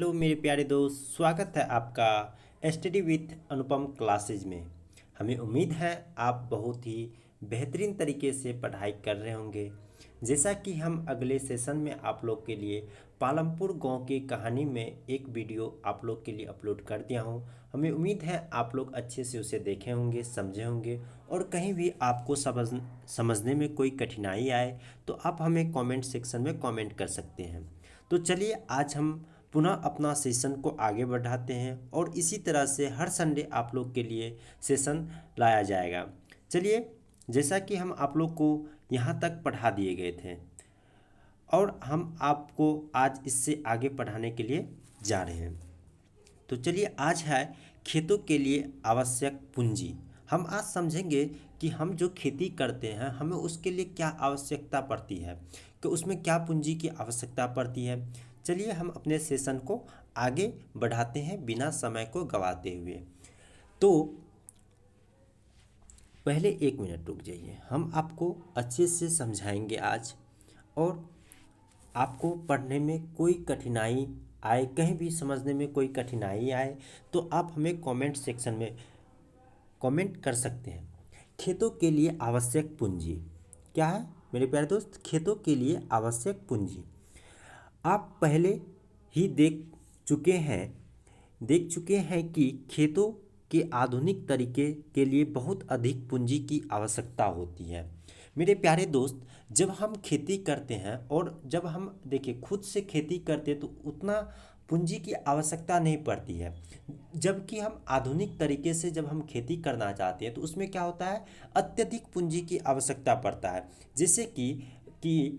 Hello मेरे प्यारे दोस्त, स्वागत है आपका स्टडी विथ अनुपम क्लासेज में। हमें उम्मीद है आप बहुत ही बेहतरीन तरीके से पढ़ाई कर रहे होंगे। जैसा कि हम अगले सेशन में आप लोग के लिए पालमपुर गांव की कहानी में एक वीडियो आप लोग के लिए अपलोड कर दिया हूं। हमें उम्मीद है आप लोग अच्छे से उसे देखे होंगे, समझे होंगे, और कहीं भी आपको समझने में कोई कठिनाई आए तो आप हमें कमेंट सेक्शन में कमेंट कर सकते हैं। तो चलिए आज हम पुनः अपना सेशन को आगे बढ़ाते हैं और इसी तरह से हर संडे आप लोग के लिए सेशन लाया जाएगा। चलिए, जैसा कि हम आप लोग को यहाँ तक पढ़ा दिए गए थे और हम आपको आज इससे आगे पढ़ाने के लिए जा रहे हैं। तो चलिए, आज है खेतों के लिए आवश्यक पूंजी। हम आज समझेंगे कि हम जो खेती करते हैं हमें उसके लिए क्या आवश्यकता पड़ती है, कि उसमें क्या पूंजी की आवश्यकता पड़ती है। चलिए हम अपने सेशन को आगे बढ़ाते हैं बिना समय को गंवाते हुए। तो पहले 1 मिनट रुक जाइए, हम आपको अच्छे से समझाएंगे आज, और आपको पढ़ने में कोई कठिनाई आए, कहीं भी समझने में कोई कठिनाई आए तो आप हमें कमेंट सेक्शन में कमेंट कर सकते हैं। खेतों के लिए आवश्यक पूंजी क्या है मेरे प्यारे दोस्त? खेतों के लिए आवश्यक पूंजी आप पहले ही देख चुके हैं कि खेतों के आधुनिक तरीके के लिए बहुत अधिक पूंजी की आवश्यकता होती है। मेरे प्यारे दोस्त, जब हम खेती करते हैं और जब हम देखिए खुद से खेती करते हैं तो उतना पूंजी की आवश्यकता नहीं पड़ती है। जबकि हम आधुनिक तरीके से जब हम खेती करना चाहते हैं तो उसमें क्या होता है, अत्यधिक पूंजी की आवश्यकता पड़ता है। जैसे कि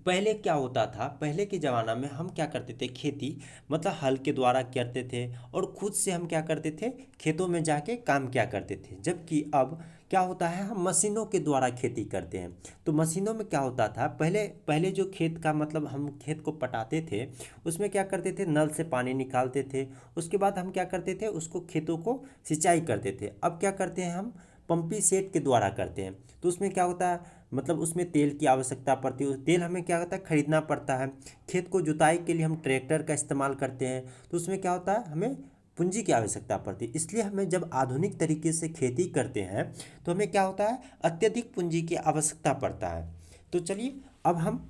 पहले क्या होता था, पहले के ज़माना में हम क्या करते थे, खेती मतलब हल के द्वारा करते थे और खुद से हम क्या करते थे, खेतों में जाके काम क्या करते थे। जबकि अब क्या होता है, हम मशीनों के द्वारा खेती करते हैं। तो मशीनों में क्या होता था, पहले पहले जो खेत का मतलब हम खेत को पटाते थे उसमें क्या करते थे, नल से पानी निकालते थे, उसके बाद हम क्या करते थे, उसको खेतों को सिंचाई करते थे। अब क्या करते हैं, हम पंपी सेट के द्वारा करते हैं। तो उसमें क्या होता है, मतलब उसमें तेल की आवश्यकता पड़ती है, तेल हमें क्या होता है, खरीदना पड़ता है। खेत को जुताई के लिए हम ट्रैक्टर का इस्तेमाल करते हैं, तो उसमें क्या होता है, हमें पूंजी की आवश्यकता पड़ती है। इसलिए हमें जब आधुनिक तरीके से खेती करते हैं तो हमें क्या होता है, अत्यधिक पूंजी की आवश्यकता पड़ता है। तो चलिए अब हम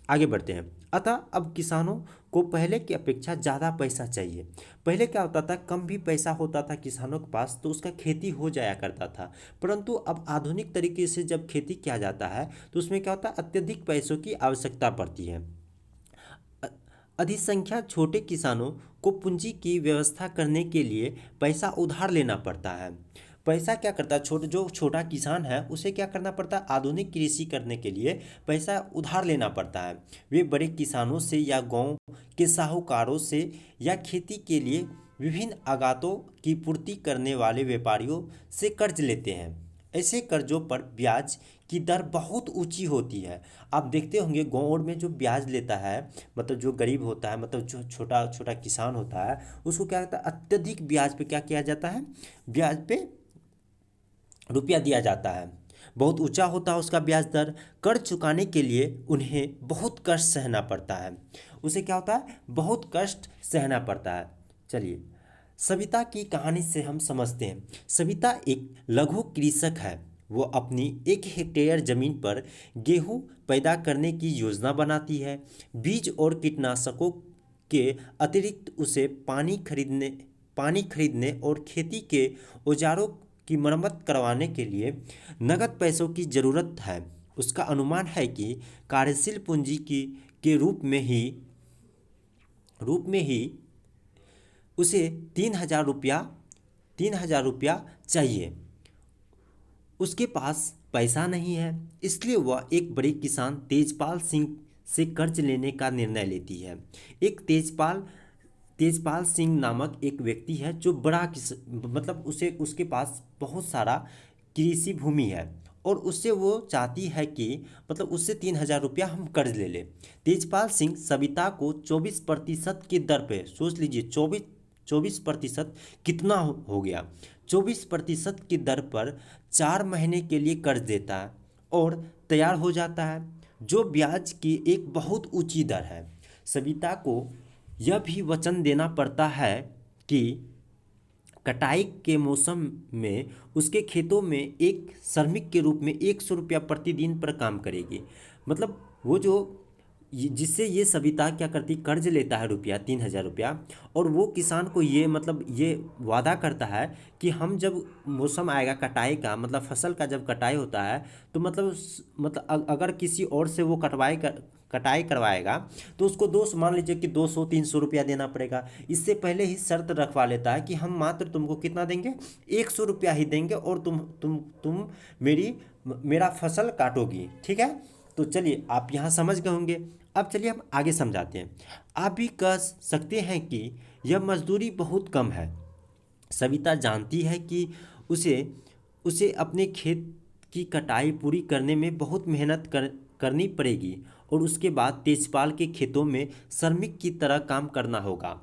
आगे बढ़ते हैं। अतः अब किसानों को पहले की अपेक्षा ज़्यादा पैसा चाहिए। पहले क्या होता था, कम भी पैसा होता था किसानों के पास तो उसका खेती हो जाया करता था। परंतु अब आधुनिक तरीके से जब खेती किया जाता है तो उसमें क्या होता है, अत्यधिक पैसों की आवश्यकता पड़ती है। अ- अधिसंख्या छोटे किसानों को पूंजी की व्यवस्था करने के लिए पैसा उधार लेना पड़ता है। पैसा क्या करता है, जो छोटा किसान है उसे क्या करना पड़ता है, आधुनिक कृषि करने के लिए पैसा उधार लेना पड़ता है। वे बड़े किसानों से या गांव के साहूकारों से या खेती के लिए विभिन्न आगातों की पूर्ति करने वाले व्यापारियों से कर्ज लेते हैं। ऐसे कर्जों पर ब्याज की दर बहुत ऊंची होती है। आप देखते होंगे गाँव में जो ब्याज लेता है, मतलब जो गरीब होता है, मतलब जो छोटा छोटा किसान होता है, उसको क्या कहता है, अत्यधिक ब्याज पे क्या किया जाता है, ब्याज पे रुपया दिया जाता है। बहुत ऊंचा होता है उसका ब्याज दर। कर्ज चुकाने के लिए उन्हें बहुत कष्ट सहना पड़ता है। उसे क्या होता है, बहुत कष्ट सहना पड़ता है। चलिए सविता की कहानी से हम समझते हैं। सविता एक लघु कृषक है। वो अपनी 1 हेक्टेयर जमीन पर गेहूं पैदा करने की योजना बनाती है। बीज और कीटनाशकों के अतिरिक्त उसे पानी खरीदने और खेती के औजारों की मरम्मत करवाने के लिए नगद पैसों की ज़रूरत है। उसका अनुमान है कि कार्यशील पूंजी की के रूप में ही उसे 3,000 रुपया चाहिए। उसके पास पैसा नहीं है, इसलिए वह एक बड़े किसान तेजपाल सिंह से कर्ज लेने का निर्णय लेती है। एक तेजपाल सिंह नामक एक व्यक्ति है जो मतलब उसे उसके पास बहुत सारा कृषि भूमि है और उससे वो चाहती है कि मतलब उससे 3,000 रुपया हम कर्ज ले लें। तेजपाल सिंह सविता को 24% की दर पे, सोच लीजिए 24% कितना हो गया, 24% की दर पर 4 महीने के लिए कर्ज देता है और तैयार हो जाता है, जो ब्याज की एक बहुत ऊंची दर है। सविता को यह भी वचन देना पड़ता है कि कटाई के मौसम में उसके खेतों में एक श्रमिक के रूप में 100 रुपया प्रतिदिन पर काम करेगी। मतलब वो जो जिससे ये सविता क्या करती, कर्ज लेता है रुपया 3,000 रुपया, और वो किसान को ये मतलब ये वादा करता है कि हम जब मौसम आएगा कटाई का, मतलब फसल का जब कटाई होता है, तो मतलब अगर किसी और से वो कटाई करवाएगा तो उसको मान लीजिए कि 200-300 रुपया देना पड़ेगा। इससे पहले ही शर्त रखवा लेता है कि हम मात्र तुमको कितना देंगे, 100 रुपया ही देंगे, और तुम मेरा फसल काटोगी, ठीक है। तो चलिए आप यहाँ समझ गए होंगे। अब चलिए हम आगे समझाते हैं। आप भी कह सकते हैं कि यह मजदूरी बहुत कम है। सविता जानती है कि उसे उसे अपने खेत की कटाई पूरी करने में बहुत मेहनत करनी पड़ेगी, और उसके बाद तेजपाल के खेतों में श्रमिक की तरह काम करना होगा।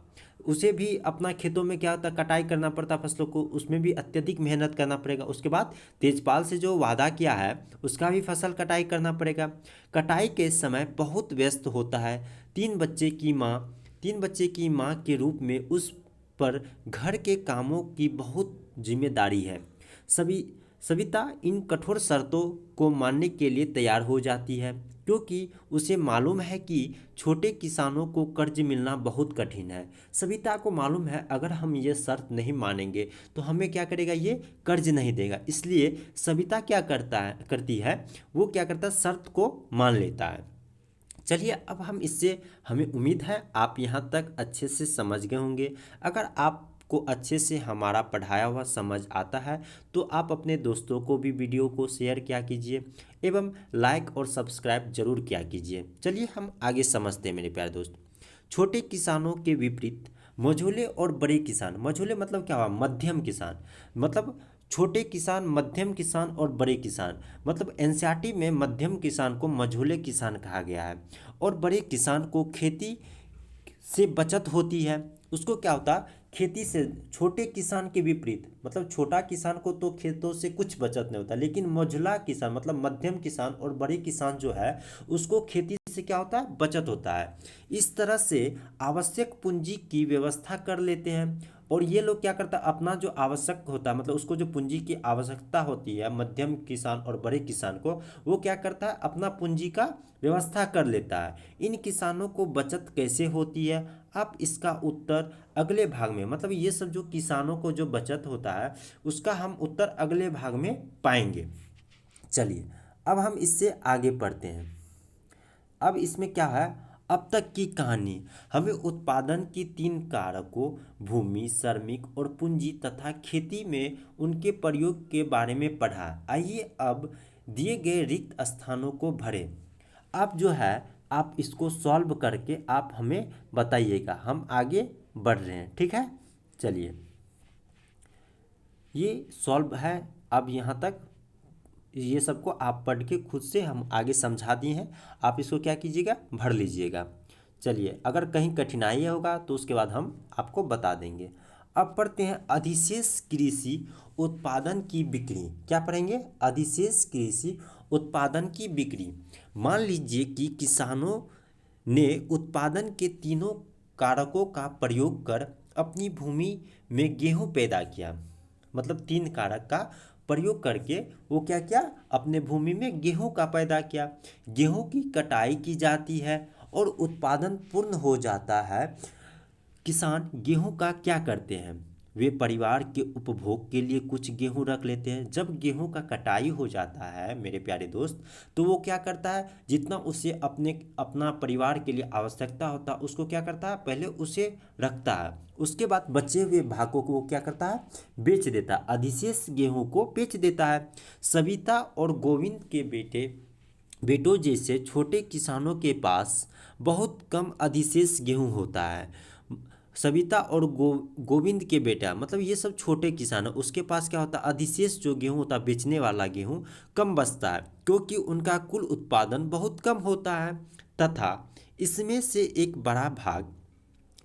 उसे भी अपना खेतों में क्या होता, कटाई करना पड़ता फसलों को, उसमें भी अत्यधिक मेहनत करना पड़ेगा। उसके बाद तेजपाल से जो वादा किया है उसका भी फसल कटाई करना पड़ेगा। कटाई के समय बहुत व्यस्त होता है। तीन बच्चे की माँ के रूप में उस पर घर के कामों की बहुत जिम्मेदारी है। सभी सविता इन कठोर शर्तों को मानने के लिए तैयार हो जाती है, क्योंकि उसे मालूम है कि छोटे किसानों को कर्ज मिलना बहुत कठिन है। सविता को मालूम है अगर हम ये शर्त नहीं मानेंगे तो हमें क्या करेगा, ये कर्ज नहीं देगा। इसलिए सविता क्या करती है, वो क्या करता है, शर्त को मान लेता है। चलिए अब हमें उम्मीद है आप यहाँ तक अच्छे से समझ गए होंगे। अगर आपको अच्छे से हमारा पढ़ाया हुआ समझ आता है तो आप अपने दोस्तों को भी वीडियो को शेयर किया कीजिए एवं लाइक और सब्सक्राइब जरूर किया कीजिए। चलिए हम आगे समझते हैं मेरे प्यारे दोस्त। छोटे किसानों के विपरीत मझोले और बड़े किसान, मझोले मतलब क्या हुआ, मध्यम किसान, मतलब छोटे किसान, मध्यम किसान और बड़े किसान, मतलब एनसीईआरटी में मध्यम किसान को मझोले किसान कहा गया है, और बड़े किसान को खेती से बचत होती है। उसको क्या होता, खेती से, छोटे किसान के विपरीत, मतलब छोटा किसान को तो खेतों से कुछ बचत नहीं होता, लेकिन मझोला किसान मतलब मध्यम किसान और बड़े किसान जो है उसको खेती से क्या होता है, बचत होता है। इस तरह से आवश्यक पूंजी की व्यवस्था कर लेते हैं, और ये लोग क्या करता है, अपना जो आवश्यक होता है, मतलब उसको जो पूंजी की आवश्यकता होती है मध्यम किसान और बड़े किसान को, वो क्या करता है, अपना पूंजी का व्यवस्था कर लेता है। इन किसानों को बचत कैसे होती है, आप इसका उत्तर अगले भाग में, मतलब ये सब जो किसानों को जो बचत होता है उसका हम उत्तर अगले भाग में पाएंगे। चलिए अब हम इससे आगे पढ़ते हैं। अब इसमें क्या है, अब तक की कहानी, हमें उत्पादन की 3 कारकों भूमि, श्रमिक और पूंजी तथा खेती में उनके प्रयोग के बारे में पढ़ा। आइए अब दिए गए रिक्त स्थानों को भरें। आप जो है आप इसको सॉल्व करके आप हमें बताइएगा, हम आगे बढ़ रहे हैं, ठीक है। चलिए ये सॉल्व है। अब यहाँ तक ये सबको आप पढ़ के खुद से हम आगे समझा दिए हैं, आप इसको क्या कीजिएगा, भर लीजिएगा। चलिए अगर कहीं कठिनाई होगा तो उसके बाद हम आपको बता देंगे। अब पढ़ते हैं अधिशेष कृषि उत्पादन की बिक्री। क्या पढ़ेंगे, अधिशेष कृषि उत्पादन की बिक्री। मान लीजिए कि किसानों ने उत्पादन के 3 कारकों का प्रयोग कर अपनी भूमि में गेहूं पैदा किया, मतलब 3 कारक का प्रयोग करके वो क्या किया, अपने भूमि में गेहूं का पैदा किया। गेहूं की कटाई की जाती है और उत्पादन पूर्ण हो जाता है। किसान गेहूं का क्या करते हैं, वे परिवार के उपभोग के लिए कुछ गेहूं रख लेते हैं। जब गेहूं का कटाई हो जाता है मेरे प्यारे दोस्त, तो वो क्या करता है, जितना उसे अपना परिवार के लिए आवश्यकता होता है उसको क्या करता है, पहले उसे रखता है। उसके बाद बचे हुए भागों को वो क्या करता है, बेच देता है, अधिशेष गेहूं को बेच देता है। सविता और गोविंद के बेटों जैसे छोटे किसानों के पास बहुत कम अधिशेष गेहूं होता है। सविता और गोविंद के बेटा, मतलब ये सब छोटे किसान हैं, उसके पास क्या होता है, अधिशेष जो गेहूं होता है, बेचने वाला गेहूं कम बचता है, क्योंकि उनका कुल उत्पादन बहुत कम होता है, तथा इसमें से एक बड़ा भाग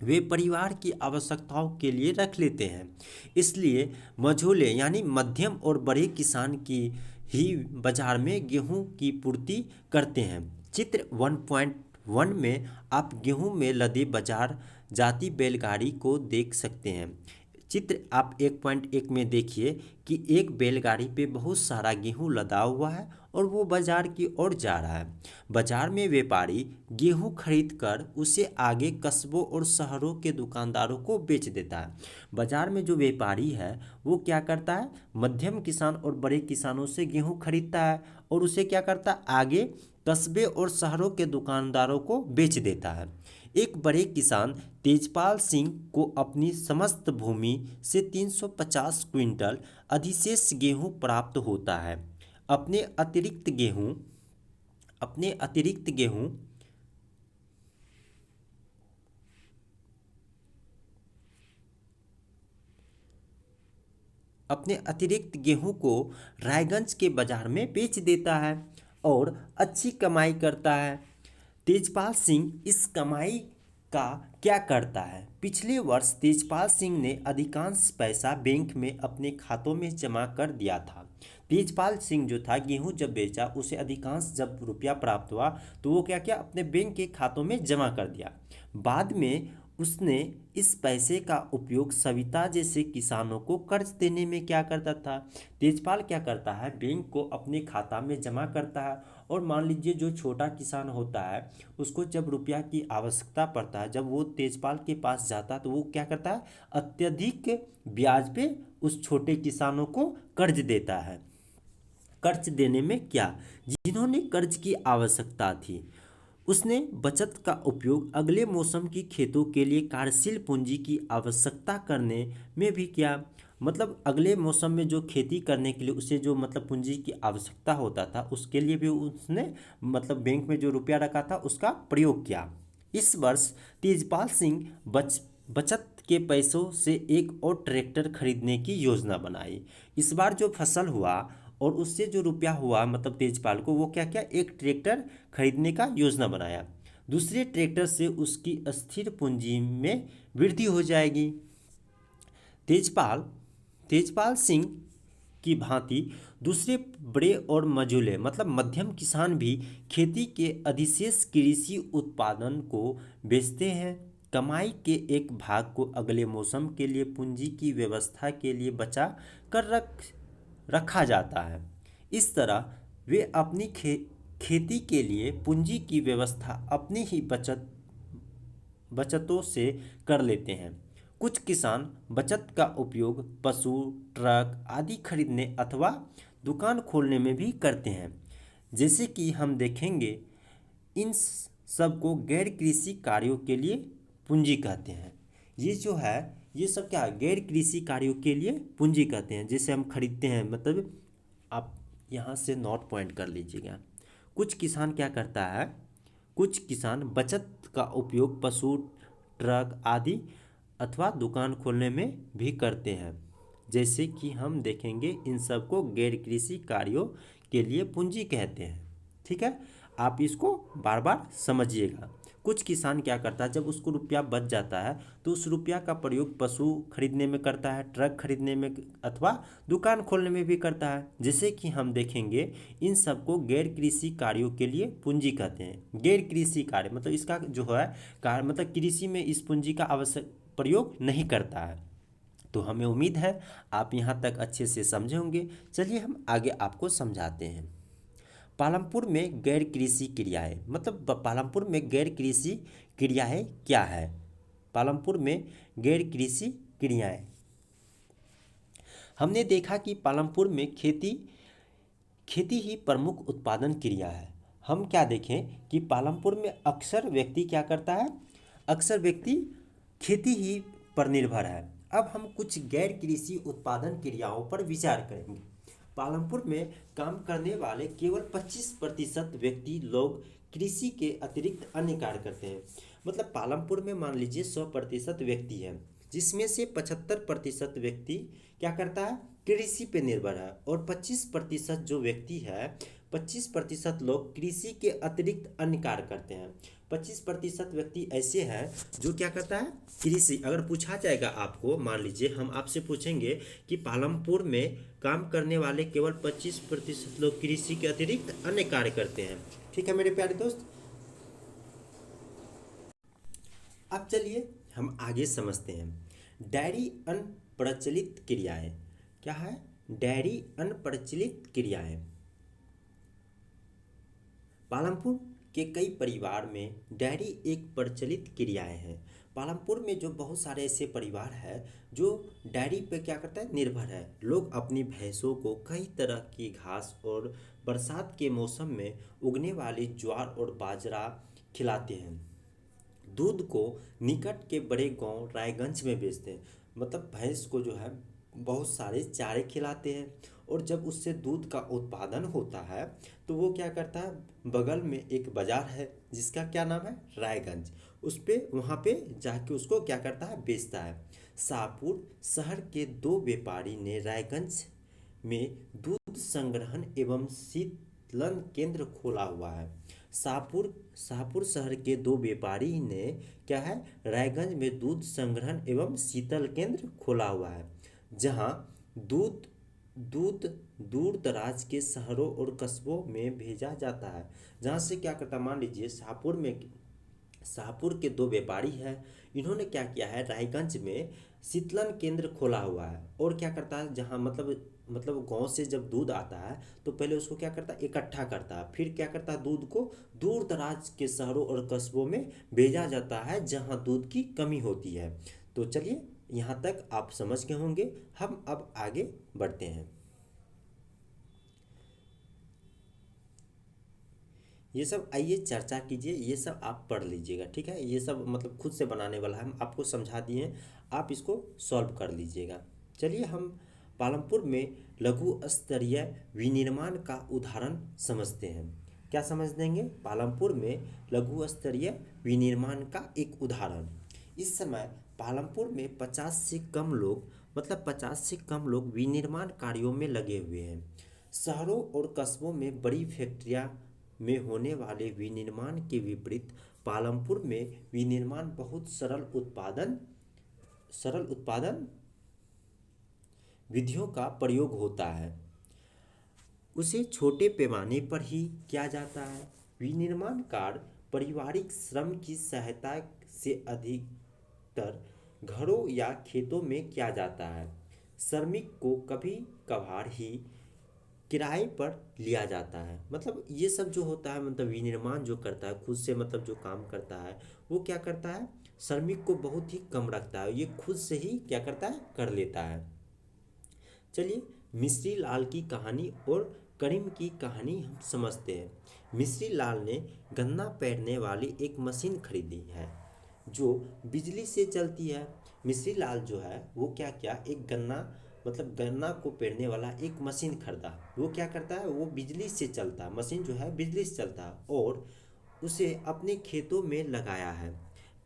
वे परिवार की आवश्यकताओं के लिए रख लेते हैं। इसलिए मझोले यानी मध्यम और बड़े किसान की ही बाजार में गेहूं की पूर्ति करते हैं। चित्र 1.1 में आप गेहूं में लदे बाजार जाती बैलगाड़ी को देख सकते हैं। चित्र आप 1.1 में देखिए कि एक बैलगाड़ी पे बहुत सारा गेहूं लदा हुआ है और वो बाजार की ओर जा रहा है। बाजार में व्यापारी गेहूं खरीद कर उसे आगे कस्बों और शहरों के दुकानदारों को बेच देता है। बाजार में जो व्यापारी है वो क्या करता है, मध्यम किसान और बड़े किसानों से गेहूं खरीदता है और उसे क्या करता है, आगे कस्बे और शहरों के दुकानदारों को बेच देता है। एक बड़े किसान तेजपाल सिंह को अपनी समस्त भूमि से 350 क्विंटल अधिशेष गेहूं प्राप्त होता है। अपने अतिरिक्त गेहूं अपने अतिरिक्त गेहूं अपने अतिरिक्त गेहूं को रायगंज के बाजार में बेच देता है और अच्छी कमाई करता है। तेजपाल सिंह इस कमाई का क्या करता है? पिछले वर्ष तेजपाल सिंह ने अधिकांश पैसा बैंक में अपने खातों में जमा कर दिया था। तेजपाल सिंह जो था, गेहूं जब बेचा उसे अधिकांश जब रुपया प्राप्त हुआ तो वो क्या किया, अपने बैंक के खातों में जमा कर दिया। बाद में उसने इस पैसे का उपयोग सविता जैसे किसानों को कर्ज देने में क्या करता था। तेजपाल क्या करता है, बैंक को अपने खाता में जमा करता है और मान लीजिए जो छोटा किसान होता है उसको जब रुपया की आवश्यकता पड़ता है, जब वो तेजपाल के पास जाता है तो वो क्या करता है, अत्यधिक ब्याज पे उस छोटे किसानों को कर्ज देता है। कर्ज देने में क्या, जिन्होंने कर्ज की आवश्यकता थी उसने बचत का उपयोग अगले मौसम की खेतों के लिए कार्यशील पूंजी की आवश्यकता करने में भी किया। मतलब अगले मौसम में जो खेती करने के लिए उसे जो मतलब पूंजी की आवश्यकता होता था उसके लिए भी उसने मतलब बैंक में जो रुपया रखा था उसका प्रयोग किया। इस वर्ष तेजपाल सिंह बचत के पैसों से एक और ट्रैक्टर खरीदने की योजना बनाई। इस बार जो फसल हुआ और उससे जो रुपया हुआ मतलब तेजपाल को वो क्या क्या, एक ट्रैक्टर खरीदने का योजना बनाया। दूसरे ट्रैक्टर से उसकी स्थिर पूंजी में वृद्धि हो जाएगी। तेजपाल तेजपाल सिंह की भांति दूसरे बड़े और मझोले मतलब मध्यम किसान भी खेती के अधिशेष कृषि उत्पादन को बेचते हैं। कमाई के एक भाग को अगले मौसम के लिए पूंजी की व्यवस्था के लिए बचा कर रखा जाता है। इस तरह वे अपनी खेती के लिए पूंजी की व्यवस्था अपनी ही बचतों से कर लेते हैं। कुछ किसान बचत का उपयोग पशु, ट्रक आदि खरीदने अथवा दुकान खोलने में भी करते हैं। जैसे कि हम देखेंगे, इन सब को गैर कृषि कार्यों के लिए पूंजी कहते हैं। ये जो है ये सब क्या है, गैर कृषि कार्यों के लिए पूंजी कहते हैं। जैसे हम खरीदते हैं, मतलब आप यहाँ से नोट पॉइंट कर लीजिएगा। कुछ किसान क्या करता है, कुछ किसान बचत का उपयोग पशु, ट्रक आदि अथवा दुकान खोलने में भी करते हैं। जैसे कि हम देखेंगे, इन सब को गैर कृषि कार्यों के लिए पूंजी कहते हैं। ठीक है, आप इसको बार बार समझिएगा। कुछ किसान क्या करता है, जब उसको रुपया बच जाता है तो उस रुपया का प्रयोग पशु खरीदने में करता है, ट्रक खरीदने में अथवा दुकान खोलने में भी करता है। जैसे कि हम देखेंगे, इन सबको गैर कृषि कार्यों के लिए पूंजी कहते हैं। गैर कृषि कार्य मतलब इसका जो है कार्य मतलब कृषि में इस पूंजी का आवश्यक प्रयोग नहीं करता है। तो हमें उम्मीद है आप यहाँ तक अच्छे से समझे होंगे। चलिए हम आगे आपको समझाते हैं। पालमपुर में गैर कृषि क्रियाएं मतलब पालमपुर में गैर कृषि क्रियाएं क्या है? पालमपुर में गैर कृषि क्रियाएं, हमने देखा कि पालमपुर में खेती ही प्रमुख उत्पादन क्रिया है। हम क्या देखें कि पालमपुर में अक्सर व्यक्ति क्या करता है, अक्सर व्यक्ति खेती ही पर निर्भर है। अब हम कुछ गैर कृषि उत्पादन क्रियाओं पर विचार करेंगे। पालमपुर में काम करने वाले केवल 25% व्यक्ति लोग कृषि के अतिरिक्त अन्य कार्य करते हैं। मतलब पालमपुर में मान लीजिए 100% व्यक्ति है, जिसमें से 75% व्यक्ति क्या करता है, कृषि पे निर्भर है और 25% जो व्यक्ति है, 25% लोग कृषि के अतिरिक्त अन्य कार्य करते हैं। 25% व्यक्ति ऐसे हैं जो क्या करता है, कृषि। अगर पूछा जाएगा आपको, मान लीजिए हम आपसे पूछेंगे कि पालमपुर में काम करने वाले केवल 25% लोग कृषि के अतिरिक्त अन्य कार्य करते हैं। ठीक है मेरे प्यारे दोस्त, अब चलिए हम आगे समझते हैं। डायरी अनप्रचलित क्रियाएं क्या है? डायरी अनप्रचलित क्रियाएं। पालमपुर के कई परिवार में डायरी एक प्रचलित क्रियाएं हैं। पालमपुर में जो बहुत सारे ऐसे परिवार हैं जो डायरी पे क्या करता है, निर्भर है। लोग अपनी भैंसों को कई तरह की घास और बरसात के मौसम में उगने वाली ज्वार और बाजरा खिलाते हैं। दूध को निकट के बड़े गांव रायगंज में बेचते हैं। मतलब भैंस को जो है बहुत सारे चारे खिलाते हैं, और जब उससे दूध का उत्पादन होता है तो वो क्या करता है, बगल में एक बाजार है जिसका क्या नाम है, रायगंज। उस पे वहाँ पे जाके उसको क्या करता है, बेचता है। शाहपुर शहर के दो व्यापारी ने रायगंज में दूध संग्रहण एवं शीतलन केंद्र खोला हुआ है। शाहपुर शाहपुर शहर के दो व्यापारी ने क्या है, रायगंज में दूध संग्रहण एवं शीतल केंद्र खोला हुआ है, जहां दूध दूध दूर दराज के शहरों और कस्बों में भेजा जाता है। जहाँ से क्या करता, मान लीजिए शाहपुर के दो व्यापारी हैं। इन्होंने क्या किया है, रायगंज में शीतलन केंद्र खोला हुआ है। और क्या करता है, जहाँ मतलब गांव से जब दूध आता है तो पहले उसको क्या करता है, इकट्ठा करता है, फिर क्या करता है, दूध को दूर दराज के शहरों और कस्बों में भेजा जाता है जहाँ दूध की कमी होती है। तो चलिए, यहाँ तक आप समझ गए होंगे। हम अब आगे बढ़ते हैं। ये सब आइए चर्चा कीजिए, ये सब आप पढ़ लीजिएगा, ठीक है। ये सब मतलब खुद से बनाने वाला है, हम आपको समझा दिए हैं, आप इसको सॉल्व कर लीजिएगा। चलिए, हम पालमपुर में लघु स्तरीय विनिर्माण का उदाहरण समझते हैं। क्या समझ देंगे? पालमपुर में लघु स्तरीय विनिर्माण का एक उदाहरण। इस समय पालमपुर में 50 से कम लोग विनिर्माण कार्यों में लगे हुए हैं। शहरों और कस्बों में बड़ी फैक्ट्रियां में होने वाले विनिर्माण के विपरीत पालमपुर में विनिर्माण बहुत सरल उत्पादन विधियों का प्रयोग होता है। उसे छोटे पैमाने पर ही किया जाता है। विनिर्माण कार्य पारिवारिक श्रम की सहायता से अधिकतर घरों या खेतों में किया जाता है। श्रमिक को कभी कभार ही किराए पर लिया जाता है। मतलब ये सब जो होता है, मतलब विनिर्माण जो करता है खुद से, मतलब जो काम करता है वो क्या करता है, श्रमिक को बहुत ही कम रखता है, ये खुद से ही क्या करता है, कर लेता है। चलिए, मिश्री लाल की कहानी और करीम की कहानी हम समझते हैं। मिश्री लाल ने गन्ना पेरने वाली एक मशीन खरीदी है जो बिजली से चलती है। मिश्री लाल जो है वो क्या किया, एक गन्ना को पेरने वाला एक मशीन खरीदा। वो क्या करता है, वो बिजली से चलता है, मशीन जो है बिजली से चलता है, और उसे अपने खेतों में लगाया है।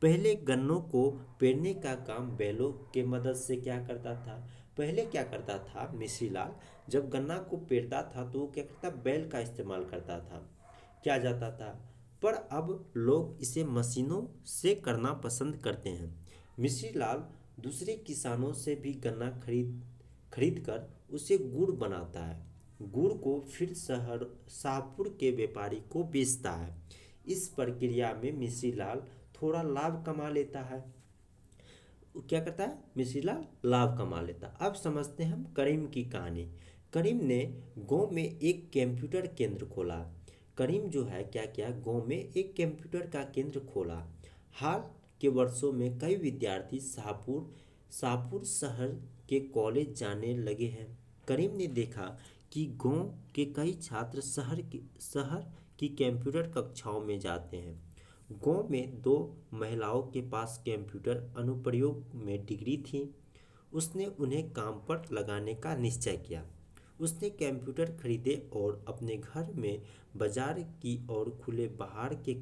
पहले गन्नों को पेरने का काम बैलों के मदद से क्या करता था। पहले क्या करता था मिश्री लाल, जब गन्ना को पेरता था तो वो क्या करता, बैल का इस्तेमाल करता था, किया जाता था। पर अब लोग इसे मशीनों से करना पसंद करते हैं। मिश्री लाल दूसरे किसानों से भी गन्ना खरीद कर उसे गुड़ बनाता है। गुड़ को फिर शाहपुर के व्यापारी को बेचता है। इस प्रक्रिया में मिश्री लाल थोड़ा लाभ कमा लेता है। वो क्या करता है, मिश्री लाल लाभ कमा लेता। अब समझते हैं हम करीम की कहानी। करीम ने गांव में एक कंप्यूटर केंद्र खोला। करीम जो है क्या किया, गांव में एक कंप्यूटर का केंद्र खोला। हाल के वर्षों में कई विद्यार्थी शाहपुर शहर के कॉलेज जाने लगे हैं। करीम ने देखा कि गांव के कई छात्र शहर की कंप्यूटर कक्षाओं में जाते हैं। गांव में दो महिलाओं के पास कंप्यूटर अनुप्रयोग में डिग्री थी। उसने उन्हें काम पर लगाने का निश्चय किया। उसने कंप्यूटर खरीदे और अपने घर में बाजार की और खुले बाहर के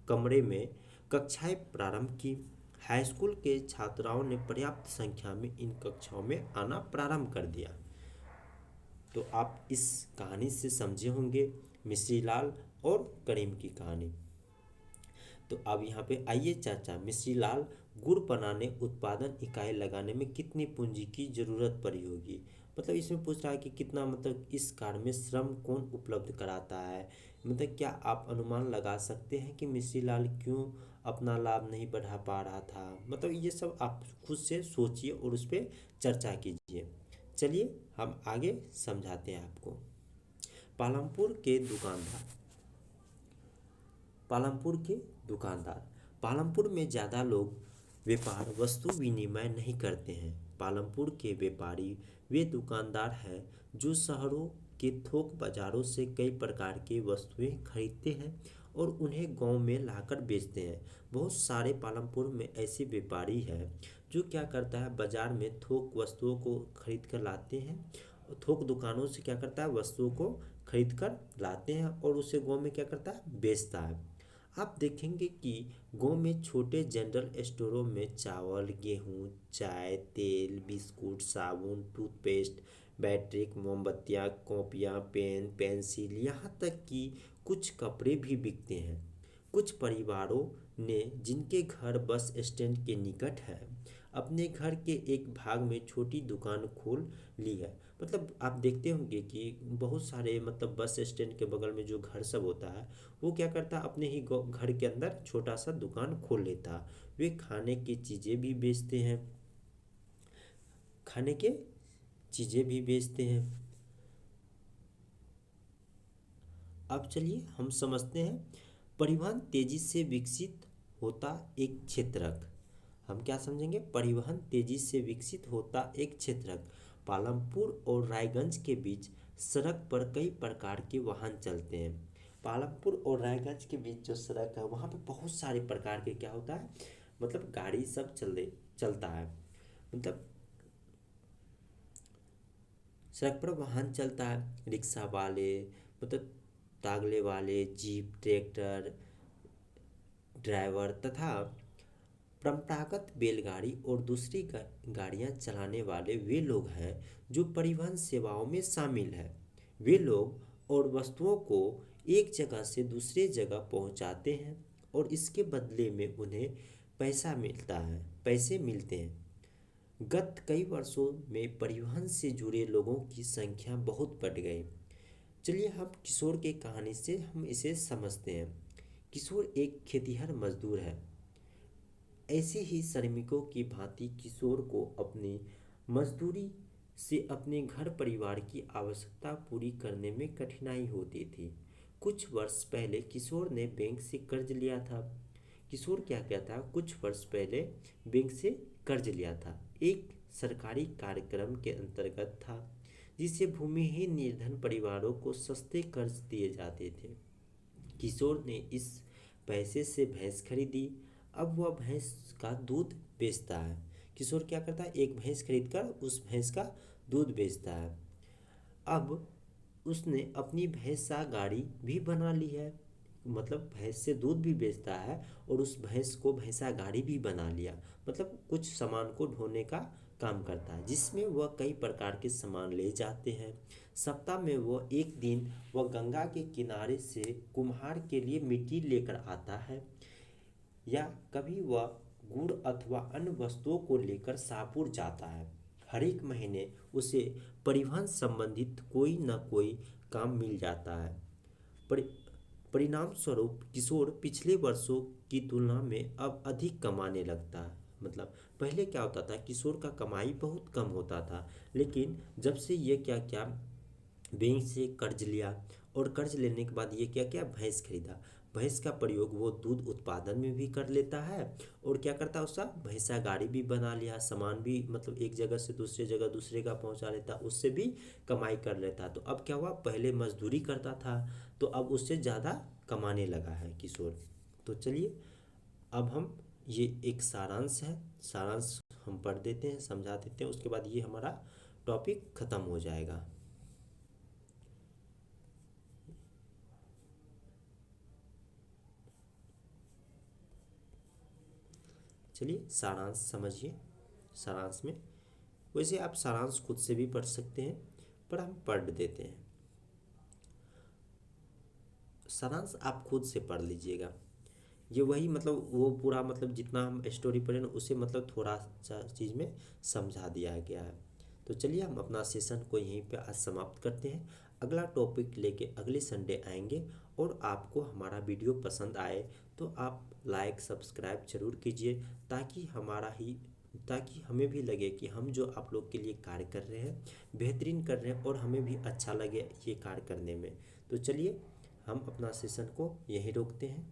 कमरे में कक्षाएं प्रारंभ की। हाई स्कूल के छात्राओं ने पर्याप्त संख्या में इन कक्षाओं में आना प्रारंभ कर दिया। तो आप इस कहानी से समझे होंगे मिश्री लाल और करीम की कहानी। तो अब यहाँ पे आइए चर्चा। मिश्री लाल गुड़ बनाने उत्पादन इकाई लगाने में कितनी पूंजी की जरूरत पड़ी होगी। मतलब इसमें पूछ रहा है कि कितना, मतलब इस कार्य में श्रम कौन उपलब्ध कराता है। मतलब क्या आप अनुमान लगा सकते हैं कि मिश्री लाल क्यों अपना लाभ नहीं बढ़ा पा रहा था। मतलब ये सब आप खुद से सोचिए और उस पर चर्चा कीजिए। चलिए हम आगे समझाते हैं आपको। पालमपुर के दुकानदार। पालमपुर के दुकानदार। पालमपुर में ज़्यादा लोग व्यापार वस्तु विनिमय नहीं करते हैं। पालमपुर के व्यापारी वे दुकानदार हैं जो शहरों के थोक बाजारों से कई प्रकार की वस्तुएं खरीदते हैं और उन्हें गांव में लाकर बेचते हैं। बहुत सारे पालमपुर में ऐसे व्यापारी हैं जो क्या करता है, बाजार में थोक वस्तुओं को खरीद कर लाते हैं। थोक दुकानों से क्या करता है, वस्तुओं को खरीद कर लाते हैं और उसे गांव में क्या करता है, बेचता है। आप देखेंगे कि गांव में छोटे जनरल स्टोरों में चावल, गेहूं, चाय, तेल, बिस्कुट, साबुन, टूथपेस्ट, बैटरी, मोमबत्तियां, कॉपियां, पेन, पेंसिल, यहाँ तक कि कुछ कपड़े भी बिकते हैं। कुछ परिवारों ने जिनके घर बस स्टैंड के निकट है अपने घर के एक भाग में छोटी दुकान खोल ली है। मतलब आप देखते होंगे कि बहुत सारे मतलब बस स्टैंड के बगल में जो घर सब होता है वो क्या करता है, अपने ही घर के अंदर छोटा सा दुकान खोल लेता है। वे खाने की चीज़ें भी बेचते हैं। खाने के चीज़ें भी बेचते हैं। अब चलिए हम समझते हैं परिवहन तेजी से विकसित होता एक क्षेत्रक। हम क्या समझेंगे, परिवहन तेजी से विकसित होता एक क्षेत्रक। पालमपुर और रायगंज के बीच सड़क पर कई प्रकार के वाहन चलते हैं। पालमपुर और रायगंज के बीच जो सड़क है वहाँ पे बहुत सारे प्रकार के क्या होता है, मतलब गाड़ी सब चलता है। मतलब सड़क पर वाहन चलता है, रिक्शा वाले, मतलब तागले वाले, जीप, ट्रैक्टर ड्राइवर तथा परंपरागत बैलगाड़ी और दूसरी गाड़ियां चलाने वाले वे लोग हैं जो परिवहन सेवाओं में शामिल हैं। वे लोग और वस्तुओं को एक जगह से दूसरे जगह पहुंचाते हैं और इसके बदले में उन्हें पैसे मिलते हैं। गत कई वर्षों में परिवहन से जुड़े लोगों की संख्या बहुत बढ़ गई। चलिए हम किशोर की कहानी से हम इसे समझते हैं। किशोर एक खेतिहर मजदूर है। ऐसे ही श्रमिकों की भांति किशोर को अपनी मजदूरी से अपने घर परिवार की आवश्यकता पूरी करने में कठिनाई होती थी। कुछ वर्ष पहले किशोर ने बैंक से कर्ज लिया था। किशोर क्या क्या था, कुछ वर्ष पहले बैंक से कर्ज लिया था। एक सरकारी कार्यक्रम के अंतर्गत था जिसे भूमिहीन निर्धन परिवारों को सस्ते कर्ज दिए जाते थे। किशोर ने इस पैसे से भैंस खरीदी। अब वह भैंस का दूध बेचता है। किशोर क्या करता है, एक भैंस खरीदकर उस भैंस का दूध बेचता है। अब उसने अपनी भैंसा गाड़ी भी बना ली है। मतलब भैंस से दूध भी बेचता है और उस भैंस को भैंसा गाड़ी भी बना लिया। मतलब कुछ सामान को ढोने का काम करता है जिसमें वह कई प्रकार के सामान ले जाते हैं। सप्ताह में वह एक दिन वह गंगा के किनारे से कुम्हार के लिए मिट्टी लेकर आता है या कभी वह गुड़ अथवा अन्य वस्तुओं को लेकर शाहपुर जाता है। हर एक महीने उसे परिवहन संबंधित कोई न कोई काम मिल जाता है। परि परिणाम स्वरूप किशोर पिछले वर्षों की तुलना में अब अधिक कमाने लगता है। मतलब पहले क्या होता था, किशोर का कमाई बहुत कम होता था, लेकिन जब से ये क्या क्या बैंक से कर्ज लिया और कर्ज लेने के बाद ये क्या क्या भैंस खरीदा। भैंस का प्रयोग वो दूध उत्पादन में भी कर लेता है और क्या करता है, उसका भैंसा गाड़ी भी बना लिया, सामान भी मतलब एक जगह से दूसरे जगह दूसरे का पहुंचा लेता, उससे भी कमाई कर लेता। तो अब क्या हुआ, पहले मजदूरी करता था तो अब उससे ज़्यादा कमाने लगा है किशोर। तो चलिए अब हम ये एक सारांश है, सारांश हम पढ़ देते हैं, समझा देते हैं, उसके बाद ये हमारा टॉपिक ख़त्म हो जाएगा। चलिए सारांश समझिए। सारांश में वैसे आप सारांश खुद से भी पढ़ सकते हैं पर हम पढ़ देते हैं। सारांश आप खुद से पढ़ लीजिएगा। ये वही मतलब वो पूरा मतलब जितना हम स्टोरी पढ़े ना उसे मतलब थोड़ा सा चीज़ में समझा दिया गया है। तो चलिए हम अपना सेशन को यहीं पे आज समाप्त करते हैं। अगला टॉपिक लेके अगले संडे आएंगे और आपको हमारा वीडियो पसंद आए तो आप लाइक सब्सक्राइब जरूर कीजिए, ताकि हमें भी लगे कि हम जो आप लोग के लिए कार्य कर रहे हैं बेहतरीन कर रहे हैं, और हमें भी अच्छा लगे ये कार्य करने में। तो चलिए हम अपना सेशन को यहीं रोकते हैं।